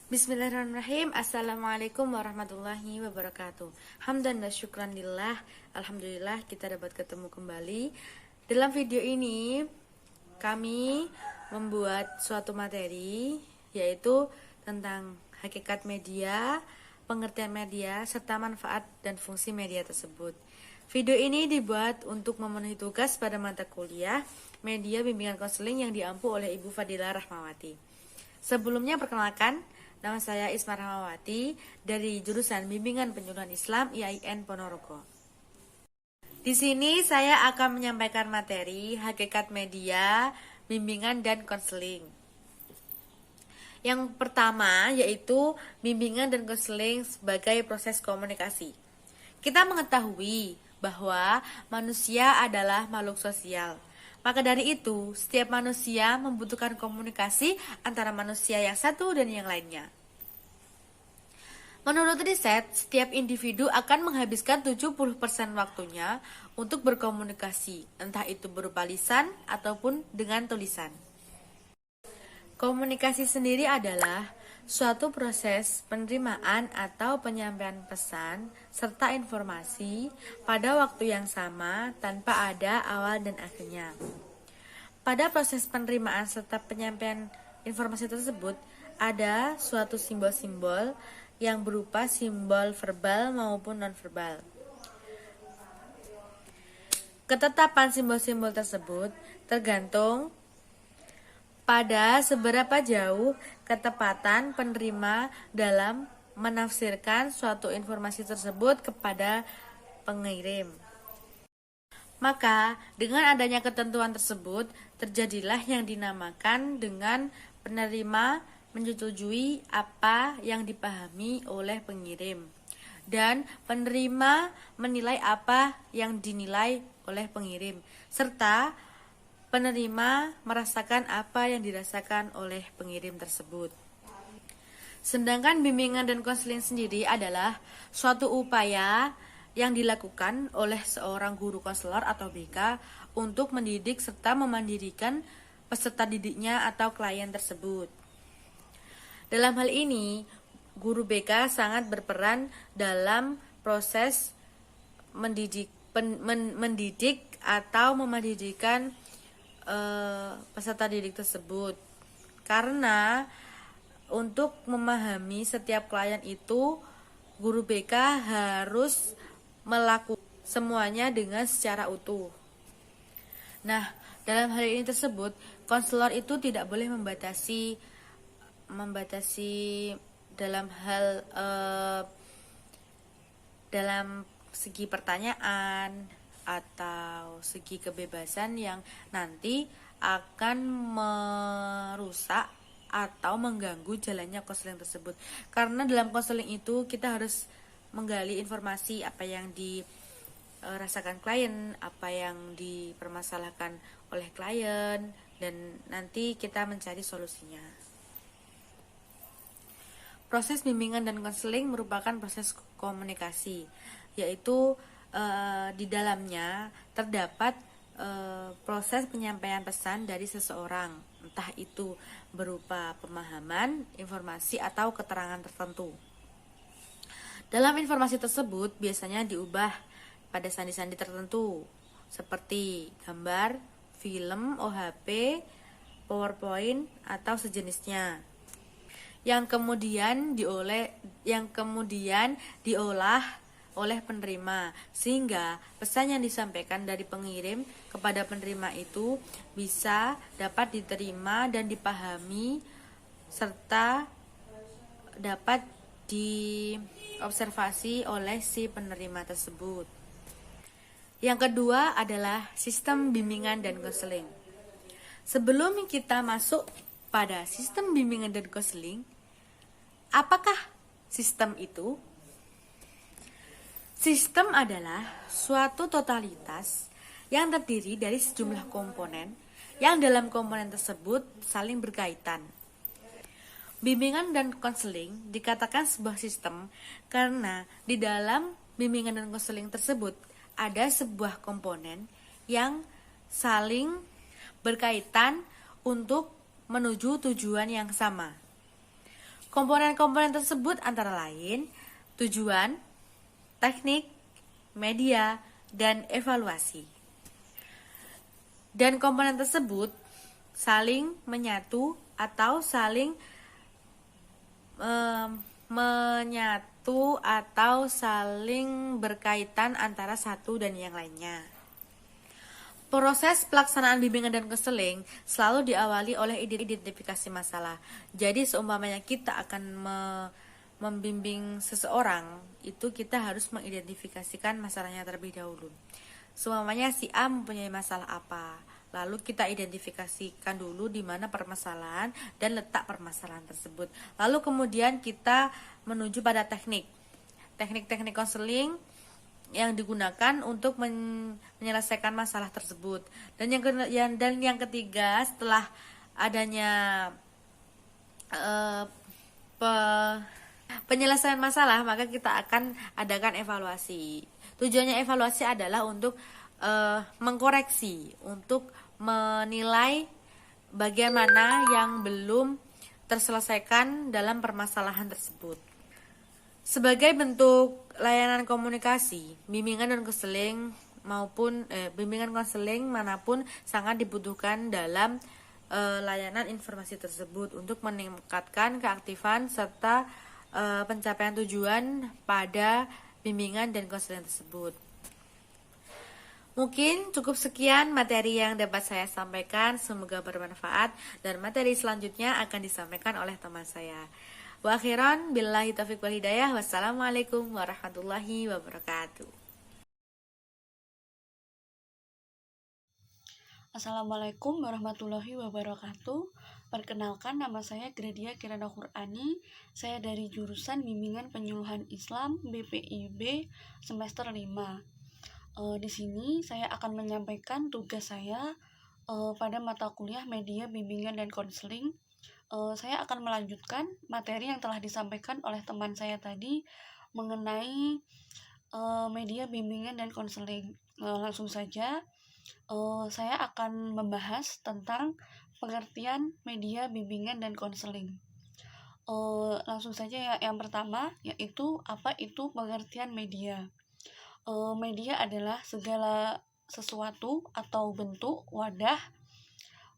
Bismillahirrahmanirrahim. Assalamualaikum warahmatullahi wabarakatuh. Hamdan wa syukran lillah. Alhamdulillah kita dapat ketemu kembali. Dalam video ini kami membuat suatu materi, yaitu tentang hakikat media, pengertian media, serta manfaat dan fungsi media tersebut. Video ini dibuat untuk memenuhi tugas pada mata kuliah Media Bimbingan Konseling yang diampu oleh Ibu Fadilah Rahmawati. Sebelumnya perkenalkan, nama saya Isma Rahmawati dari jurusan Bimbingan Penyuluhan Islam IAIN Ponorogo. Di sini saya akan menyampaikan materi hakikat media, bimbingan dan konseling. Yang pertama yaitu bimbingan dan konseling sebagai proses komunikasi. Kita mengetahui bahwa manusia adalah makhluk sosial. Maka dari itu, setiap manusia membutuhkan komunikasi antara manusia yang satu dan yang lainnya. Menurut riset, setiap individu akan menghabiskan 70% waktunya untuk berkomunikasi, entah itu berupa lisan ataupun dengan tulisan. Komunikasi sendiri adalah suatu proses penerimaan atau penyampaian pesan serta informasi pada waktu yang sama tanpa ada awal dan akhirnya. Pada proses penerimaan serta penyampaian informasi tersebut, ada suatu simbol-simbol yang berupa simbol verbal maupun nonverbal. Ketetapan simbol-simbol tersebut tergantung pada seberapa jauh ketepatan penerima dalam menafsirkan suatu informasi tersebut kepada pengirim. Maka, dengan adanya ketentuan tersebut, terjadilah yang dinamakan dengan penerima menyetujui apa yang dipahami oleh pengirim, dan penerima menilai apa yang dinilai oleh pengirim, serta penerima merasakan apa yang dirasakan oleh pengirim tersebut. Sedangkan bimbingan dan konseling sendiri adalah suatu upaya yang dilakukan oleh seorang guru konselor atau BK untuk mendidik serta memandirikan peserta didiknya atau klien tersebut. Dalam hal ini, guru BK sangat berperan dalam proses mendidik atau memandirikan peserta didik tersebut, karena untuk memahami setiap klien itu guru BK harus melakukan semuanya dengan secara utuh. Nah, dalam hal ini tersebut, konselor itu tidak boleh membatasi dalam hal dalam segi pertanyaan atau segi kebebasan yang nanti akan merusak atau mengganggu jalannya konseling tersebut. Karena dalam konseling itu kita harus menggali informasi apa yang dirasakan klien, apa yang dipermasalahkan oleh klien, dan nanti kita mencari solusinya. Proses bimbingan dan konseling merupakan proses komunikasi, yaitu di dalamnya terdapat proses penyampaian pesan dari seseorang, entah itu berupa pemahaman, informasi, atau keterangan tertentu. Dalam informasi tersebut biasanya diubah pada sandi-sandi tertentu, seperti gambar, film, OHP, PowerPoint, atau sejenisnya, yang kemudian diolah oleh penerima, sehingga pesan yang disampaikan dari pengirim kepada penerima itu bisa dapat diterima dan dipahami serta dapat diobservasi oleh si penerima tersebut. Yang kedua adalah sistem bimbingan dan konseling. Sebelum kita masuk pada sistem bimbingan dan konseling, apakah sistem itu? Sistem adalah suatu totalitas yang terdiri dari sejumlah komponen yang dalam komponen tersebut saling berkaitan. Bimbingan dan konseling dikatakan sebuah sistem karena di dalam bimbingan dan konseling tersebut ada sebuah komponen yang saling berkaitan untuk menuju tujuan yang sama. Komponen-komponen tersebut antara lain tujuan, teknik, media, dan evaluasi. Dan komponen tersebut saling menyatu atau saling menyatu atau saling berkaitan antara satu dan yang lainnya. Proses pelaksanaan bimbingan dan konseling selalu diawali oleh identifikasi masalah. Jadi seumpamanya kita akan membimbing seseorang, itu kita harus mengidentifikasikan masalahnya terlebih dahulu. Seumpamanya si A mempunyai masalah apa, lalu kita identifikasikan dulu di mana permasalahan dan letak permasalahan tersebut. Lalu kemudian kita menuju pada teknik konseling yang digunakan untuk menyelesaikan masalah tersebut. Dan yang ketiga, setelah adanya penyelesaian masalah, maka kita akan adakan evaluasi. Tujuannya evaluasi adalah untuk mengkoreksi, untuk menilai bagian mana yang belum terselesaikan dalam permasalahan tersebut. Sebagai bentuk layanan komunikasi, bimbingan dan konseling bimbingan konseling manapun sangat dibutuhkan dalam layanan informasi tersebut untuk meningkatkan keaktifan serta pencapaian tujuan pada bimbingan dan konseling tersebut. Mungkin cukup sekian materi yang dapat saya sampaikan, semoga bermanfaat dan materi selanjutnya akan disampaikan oleh teman saya. Wa akhiran billahi taufiq wal hidayah. Wassalamualaikum warahmatullahi wabarakatuh. Assalamualaikum warahmatullahi wabarakatuh. Perkenalkan, nama saya Gradia Kirana Qur'ani. Saya dari jurusan Bimbingan Penyuluhan Islam BPIB semester 5. Di sini saya akan menyampaikan tugas saya pada mata kuliah Media Bimbingan dan Konseling. Saya akan melanjutkan materi yang telah disampaikan oleh teman saya tadi mengenai media bimbingan dan konseling. Langsung saja, saya akan membahas tentang pengertian media bimbingan dan konseling. Langsung saja yang pertama, yaitu apa itu pengertian media. Media adalah segala sesuatu atau bentuk, wadah,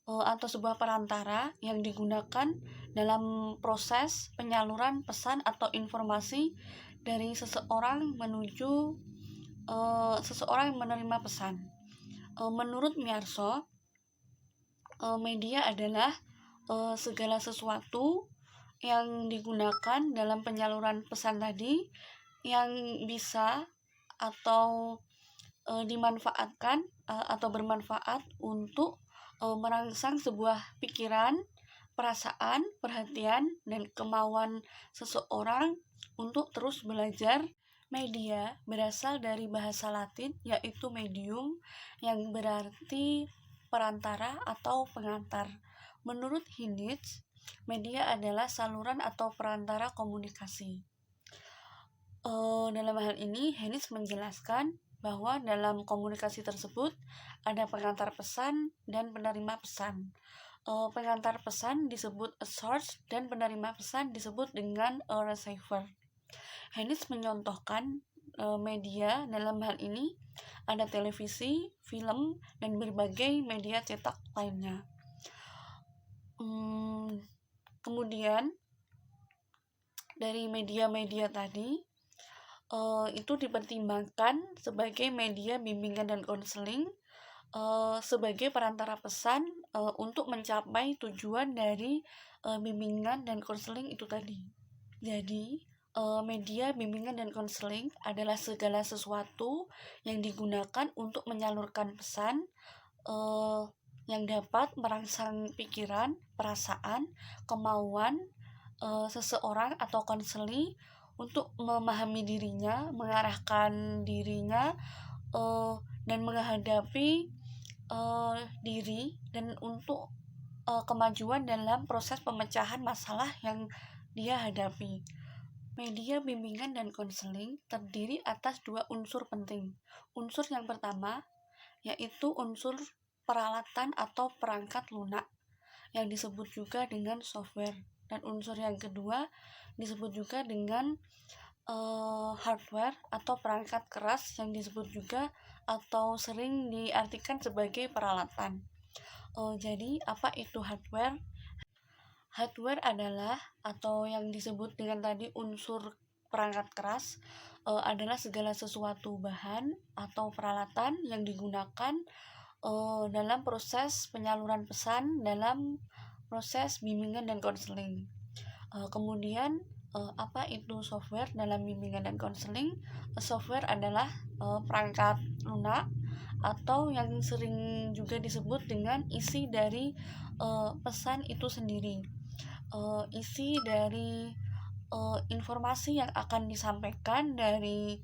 atau sebuah perantara yang digunakan dalam proses penyaluran pesan atau informasi dari seseorang menuju seseorang yang menerima pesan. Menurut Miyarso, media adalah segala sesuatu yang digunakan dalam penyaluran pesan tadi yang bisa atau dimanfaatkan atau bermanfaat untuk merangsang sebuah pikiran, perasaan, perhatian, dan kemauan seseorang untuk terus belajar. Media berasal dari bahasa Latin yaitu medium, yang berarti perantara atau pengantar. Menurut Hinich, media adalah saluran atau perantara komunikasi. Dalam hal ini, Hinich menjelaskan bahwa dalam komunikasi tersebut ada pengantar pesan dan penerima pesan. Pengantar pesan disebut a source dan penerima pesan disebut dengan a receiver. Hinich menyontohkan media dalam hal ini ada televisi, film, dan berbagai media cetak lainnya. Kemudian dari media-media tadi itu dipertimbangkan sebagai media bimbingan dan konseling sebagai perantara pesan untuk mencapai tujuan dari bimbingan dan konseling itu tadi. Jadi media bimbingan dan konseling adalah segala sesuatu yang digunakan untuk menyalurkan pesan yang dapat merangsang pikiran, perasaan, kemauan seseorang atau konseli untuk memahami dirinya, mengarahkan dirinya, dan menghadapi diri dan untuk kemajuan dalam proses pemecahan masalah yang dia hadapi. Media bimbingan dan konseling terdiri atas dua unsur penting. Unsur yang pertama yaitu unsur peralatan atau perangkat lunak yang disebut juga dengan software. Dan unsur yang kedua disebut juga dengan hardware atau perangkat keras yang disebut juga atau sering diartikan sebagai peralatan. Jadi apa itu hardware? Hardware adalah atau yang disebut dengan tadi unsur perangkat keras adalah segala sesuatu bahan atau peralatan yang digunakan dalam proses penyaluran pesan dalam proses bimbingan dan konseling. Kemudian apa itu software dalam bimbingan dan konseling? Software adalah perangkat lunak atau yang sering juga disebut dengan isi dari pesan itu sendiri. Isi dari informasi yang akan disampaikan dari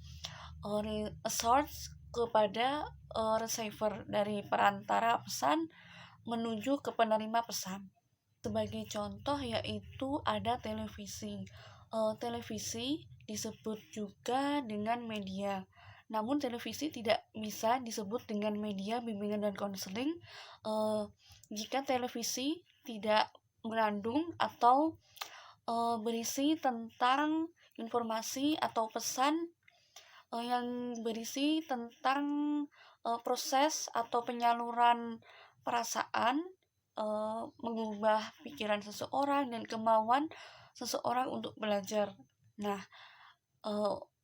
source kepada receiver, dari perantara pesan menuju ke penerima pesan. Sebagai contoh yaitu ada televisi. Televisi disebut juga dengan media. Namun televisi tidak bisa disebut dengan media bimbingan dan konseling jika televisi tidak mengandung atau berisi tentang informasi atau pesan yang berisi tentang proses atau penyaluran perasaan, mengubah pikiran seseorang dan kemauan seseorang untuk belajar. Nah,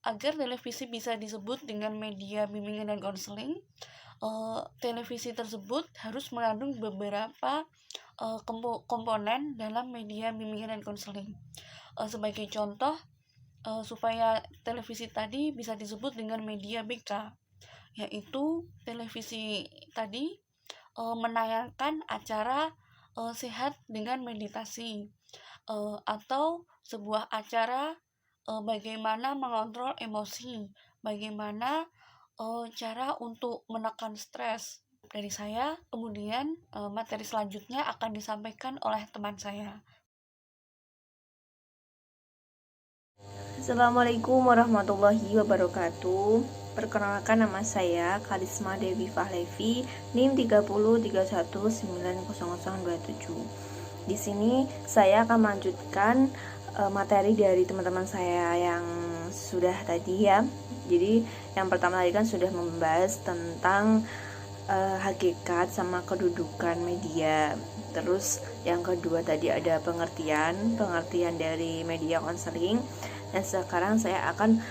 agar televisi bisa disebut dengan media bimbingan dan konseling, televisi tersebut harus mengandung beberapa komponen dalam media bimbingan dan konseling. Sebagai contoh, supaya televisi tadi bisa disebut dengan media BK, yaitu televisi tadi menayangkan acara sehat dengan meditasi atau sebuah acara bagaimana mengontrol emosi, bagaimana cara untuk menekan stres. Dari saya, kemudian materi selanjutnya akan disampaikan oleh teman saya. Assalamualaikum warahmatullahi wabarakatuh. Perkenalkan, nama saya Karisma Dewi Fahlevi, NIM 3031900027. Di sini saya akan melanjutkan materi dari teman-teman saya yang sudah tadi ya. Jadi yang pertama tadi kan sudah membahas tentang hakikat sama kedudukan media. Terus yang kedua tadi ada pengertian dari media konseling. Dan sekarang saya akan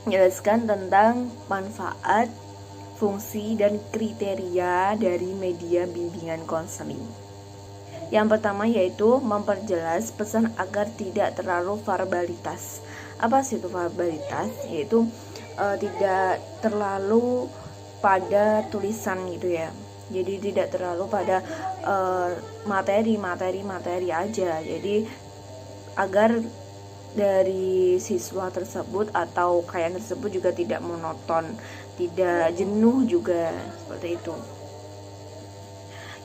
menjelaskan tentang manfaat, fungsi, dan kriteria dari media bimbingan konseling. Yang pertama yaitu memperjelas pesan agar tidak terlalu verbalitas. Apa sih itu verbalitas? Yaitu tidak terlalu pada tulisan gitu ya. Jadi tidak terlalu pada materi aja. Jadi agar dari siswa tersebut atau klien tersebut juga tidak monoton, tidak jenuh juga, seperti itu.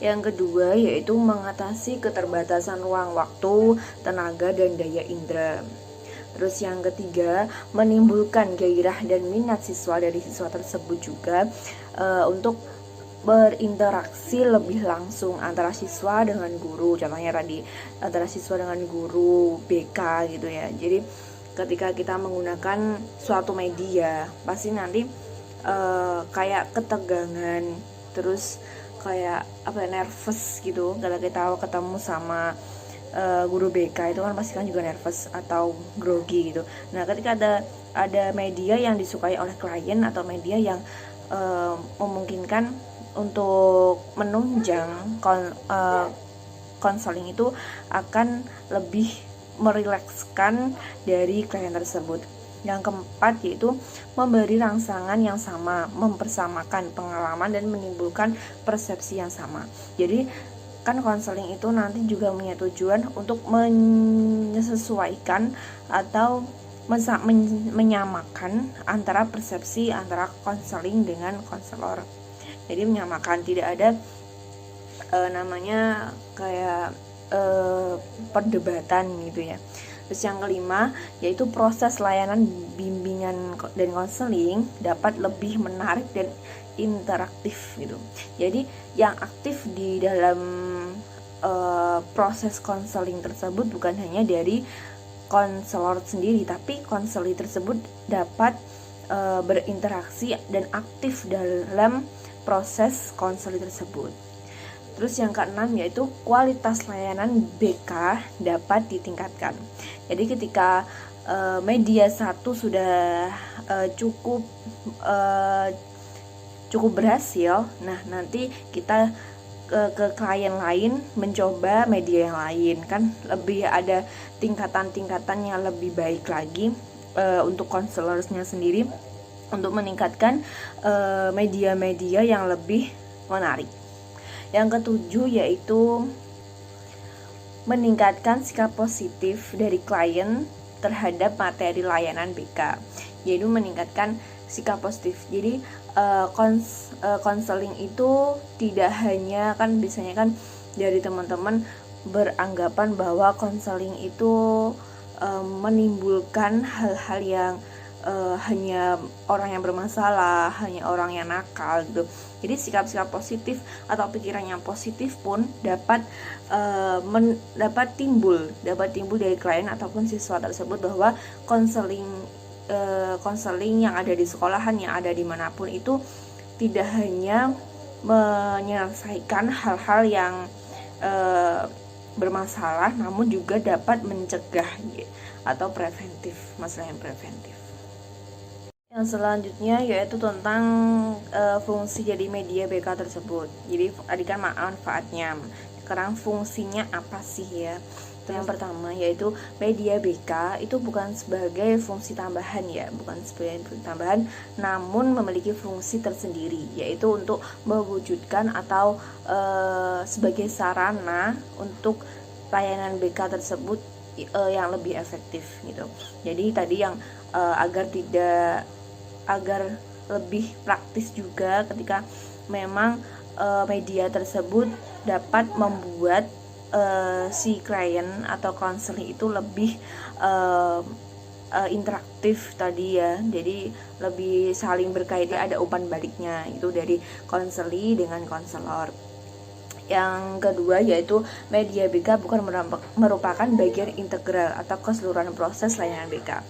Yang kedua yaitu mengatasi keterbatasan ruang waktu, tenaga, dan daya indera. Terus yang ketiga, menimbulkan gairah dan minat siswa dari siswa tersebut juga untuk berinteraksi lebih langsung antara siswa dengan guru. Contohnya tadi antara siswa dengan guru BK gitu ya. Jadi ketika kita menggunakan suatu media pasti nanti kayak ketegangan, terus kayak nervous gitu. Kalau kita ketemu sama guru BK itu kan pasti kan juga nervous atau grogi gitu. Nah, ketika ada media yang disukai oleh klien atau media yang memungkinkan untuk menunjang konseling itu akan lebih merilekskan dari klien tersebut. Yang keempat yaitu memberi rangsangan yang sama, mempersamakan pengalaman dan menimbulkan persepsi yang sama. Jadi kan konseling itu nanti juga punya tujuan untuk menyesuaikan atau menyamakan antara persepsi antara konseling dengan konselor. Jadi menyamakan, tidak ada namanya kayak perdebatan gitu ya. Terus yang kelima yaitu proses layanan bimbingan dan konseling dapat lebih menarik dan interaktif gitu. Jadi yang aktif di dalam proses konseling tersebut bukan hanya dari konselor sendiri, tapi konseling tersebut dapat berinteraksi dan aktif dalam proses konseling tersebut. Terus yang keenam yaitu kualitas layanan BK dapat ditingkatkan. Jadi ketika media satu sudah cukup berhasil, nah nanti kita ke klien lain mencoba media yang lain, kan lebih ada tingkatan-tingkatan yang lebih baik lagi untuk konselornya sendiri untuk meningkatkan media-media yang lebih menarik. Yang ketujuh yaitu meningkatkan sikap positif dari klien terhadap materi layanan BK, yaitu meningkatkan sikap positif. Jadi konseling itu tidak hanya, kan biasanya kan dari teman-teman beranggapan bahwa konseling itu menimbulkan hal-hal yang hanya orang yang bermasalah, hanya orang yang nakal gitu. Jadi sikap-sikap positif atau pikiran yang positif pun dapat timbul dari klien ataupun siswa tersebut, bahwa konseling yang ada di sekolahan, yang ada dimanapun itu tidak hanya menyelesaikan hal-hal yang bermasalah, namun juga dapat mencegah atau preventif, masalah yang preventif. Yang selanjutnya yaitu tentang fungsi dari media BK tersebut. Jadi tadi kan manfaatnya, sekarang fungsinya apa sih ya? Yang pertama yaitu media BK itu bukan sebagai fungsi tambahan ya, bukan sebagai fungsi tambahan, namun memiliki fungsi tersendiri, yaitu untuk mewujudkan atau sebagai sarana untuk layanan BK tersebut yang lebih efektif gitu. Jadi tadi yang agar lebih praktis juga ketika memang media tersebut dapat membuat si klien atau konseling itu lebih interaktif tadi ya. Jadi lebih saling berkaitan, ada umpan baliknya itu dari konseling dengan konselor. Yang kedua yaitu media BK bukan merupakan bagian integral atau keseluruhan proses layanan BK.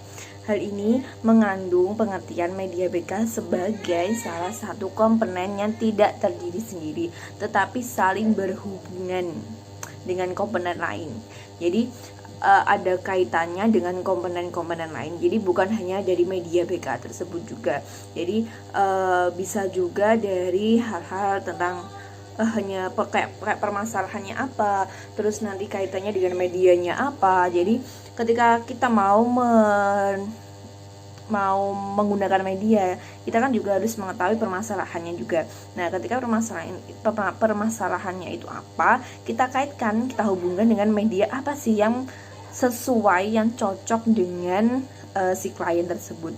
Hal ini mengandung pengertian media BK sebagai salah satu komponen yang tidak terdiri sendiri, tetapi saling berhubungan dengan komponen lain. Jadi ada kaitannya dengan komponen-komponen lain. Jadi bukan hanya dari media BK tersebut juga. Jadi bisa juga dari hal-hal tentang hanya kayak permasalahannya apa, terus nanti kaitannya dengan medianya apa. Jadi ketika kita mau menggunakan media, kita kan juga harus mengetahui permasalahannya juga. Nah, ketika permasalahannya itu apa, kita kaitkan, kita hubungkan dengan media apa sih yang sesuai, yang cocok dengan si klien tersebut.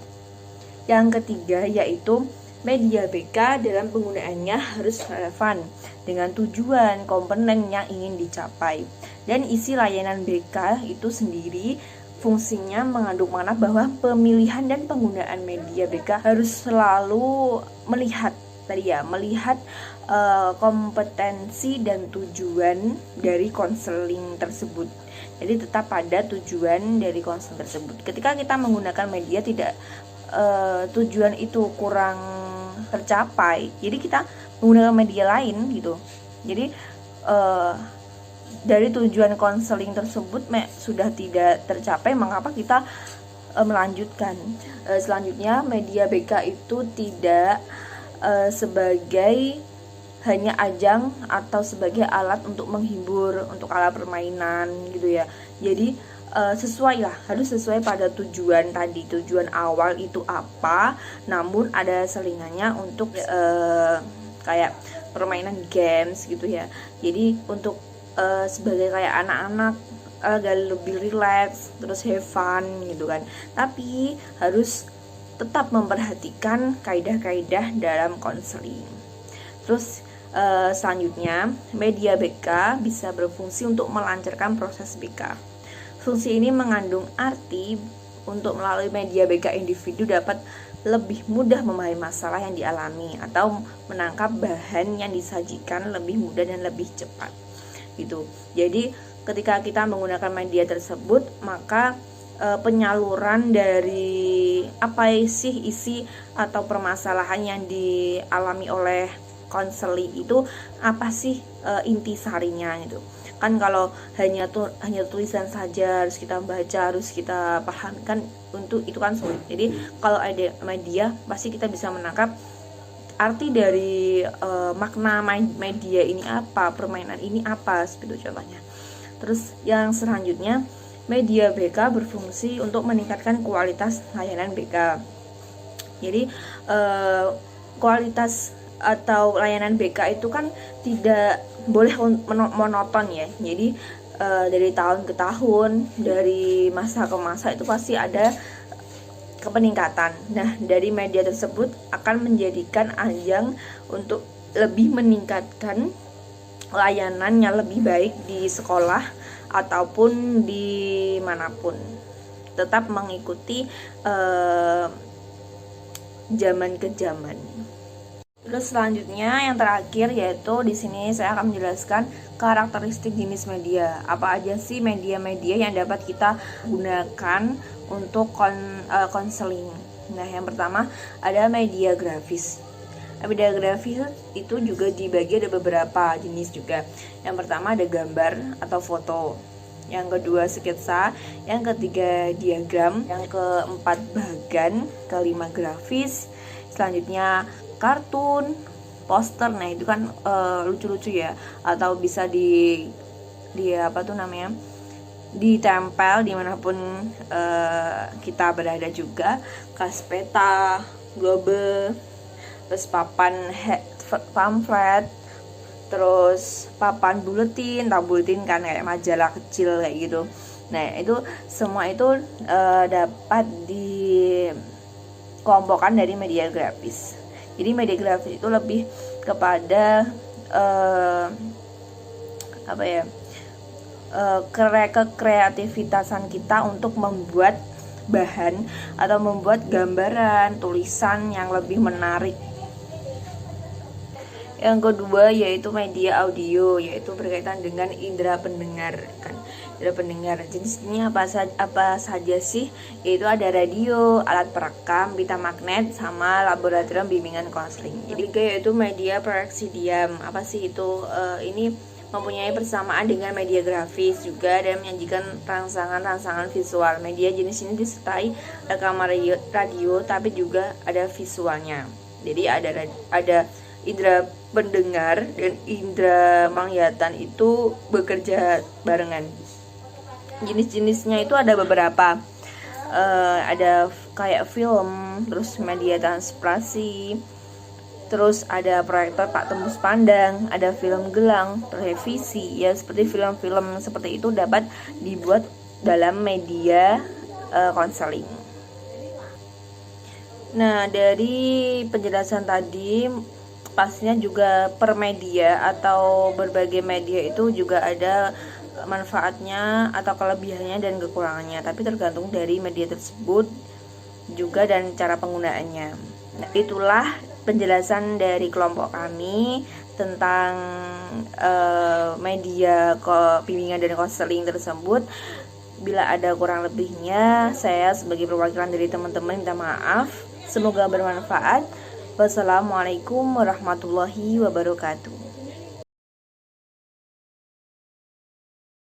Yang ketiga yaitu media BK dalam penggunaannya harus relevan dengan tujuan komponen yang ingin dicapai. Dan isi layanan BK itu sendiri fungsinya mengandung makna bahwa pemilihan dan penggunaan media BK harus selalu melihat kompetensi dan tujuan dari konseling tersebut. Jadi tetap pada tujuan dari konseling tersebut. Ketika kita menggunakan media tidak tujuan itu kurang tercapai, jadi kita menggunakan media lain gitu. Jadi dari tujuan konseling tersebut sudah tidak tercapai, mengapa kita melanjutkan. Selanjutnya media BK itu tidak sebagai hanya ajang atau sebagai alat untuk menghibur, untuk alat permainan gitu ya. Jadi harus sesuai pada tujuan tadi, tujuan awal itu apa, namun ada selingannya untuk kayak permainan games gitu ya. Jadi untuk sebagai kayak anak-anak agak lebih relax, terus have fun gitu kan. Tapi harus tetap memperhatikan kaidah-kaidah dalam konseling. Terus selanjutnya media BK bisa berfungsi untuk melancarkan proses BK. Fungsi ini mengandung arti untuk melalui media BK individu dapat lebih mudah memahami masalah yang dialami atau menangkap bahan yang disajikan lebih mudah dan lebih cepat. gitu. Jadi ketika kita menggunakan media tersebut, maka penyaluran dari apa sih isi atau permasalahan yang dialami oleh konseling itu apa sih intisarinya gitu. Kan kalau hanya tulisan saja harus kita baca, harus kita paham, kan untuk itu kan sulit. Jadi kalau ada media pasti kita bisa menangkap arti dari makna media ini apa, permainan ini apa, seperti contohnya. Terus yang selanjutnya, media BK berfungsi untuk meningkatkan kualitas layanan BK. Jadi kualitas atau layanan BK itu kan tidak boleh monoton ya. Jadi dari tahun ke tahun, dari masa ke masa itu pasti ada kepeningkatan. Nah, dari media tersebut akan menjadikan ajang untuk lebih meningkatkan layanan yang lebih baik di sekolah ataupun di manapun, tetap mengikuti zaman ke zaman. Terus selanjutnya yang terakhir yaitu di sini saya akan menjelaskan karakteristik jenis media. Apa aja sih media-media yang dapat kita gunakan untuk konseling. Nah, yang pertama ada media grafis. Media grafis itu juga dibagi ada beberapa jenis juga. Yang pertama ada gambar atau foto. Yang kedua sketsa, yang ketiga diagram, yang keempat bagan, kelima grafis, selanjutnya kartun, poster. Nah, itu kan lucu-lucu ya, atau bisa di apa tuh namanya, ditempel dimanapun kita berada juga. Kaspeta, globe, terus papan pamflet, terus papan buletin, tahu buletin kan kayak majalah kecil kayak gitu. Nah, itu semua itu dapat dikelompokkan dari media grafis. Jadi media grafis itu lebih kepada kekreativitasan kita untuk membuat bahan atau membuat gambaran, tulisan yang lebih menarik. Yang kedua yaitu media audio, yaitu berkaitan dengan indera pendengar kan. Indera pendengar jenisnya apa saja sih? Yaitu ada radio, alat perekam, pita magnet, sama laboratorium bimbingan konseling. Jadi yaitu media proyeksi diam. Apa sih itu? Ini mempunyai persamaan dengan media grafis juga dan menyajikan rangsangan visual. Media jenis ini disertai rekaman radio tapi juga ada visualnya. Jadi ada indera pendengar dan indera penglihatan itu bekerja barengan. Jenis-jenisnya itu ada beberapa, ada kayak film, terus media transparansi, terus ada proyektor tak tembus pandang, ada film gelang, televisi, ya seperti film-film seperti itu dapat dibuat dalam media konseling. Nah, dari penjelasan tadi pastinya juga per media atau berbagai media itu juga ada manfaatnya atau kelebihannya dan kekurangannya, tapi tergantung dari media tersebut juga dan cara penggunaannya. Nah, itulah penjelasan dari kelompok kami tentang media bimbingan dan konseling tersebut. Bila ada kurang lebihnya, saya sebagai perwakilan dari teman-teman minta maaf. Semoga bermanfaat. Wassalamualaikum warahmatullahi wabarakatuh.